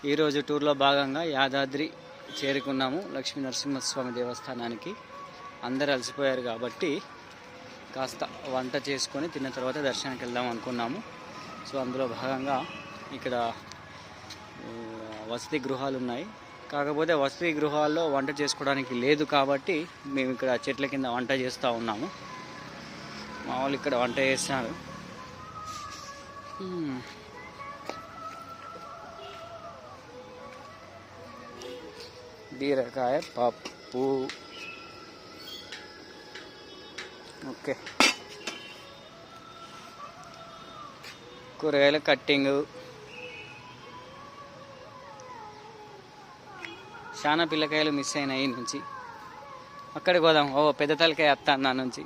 ఈరోజు టూర్లో భాగంగా యాదాద్రి చేరుకున్నాము, లక్ష్మీ నరసింహస్వామి దేవస్థానానికి. అందరు అలసిపోయారు కాబట్టి కాస్త వంట చేసుకొని తిన్న తర్వాత దర్శనానికి వెళ్దాం అనుకున్నాము. సో అందులో భాగంగా ఇక్కడ వసతి గృహాలు ఉన్నాయి. కాకపోతే వసతి గృహాల్లో వంట చేసుకోవడానికి లేదు కాబట్టి మేము ఇక్కడ చెట్ల కింద వంట చేస్తూ ఉన్నాము. మా వాళ్ళు ఇక్కడ వంట చేస్తున్నారు. బీరకాయ పప్పు. ఓకే, కూరగాయల కట్టింగు. చాలా పిల్లకాయలు మిస్ అయినాయి నుంచి. అక్కడికి పోదాం. పెద్ద తలకాయ వస్తా నా నుంచి.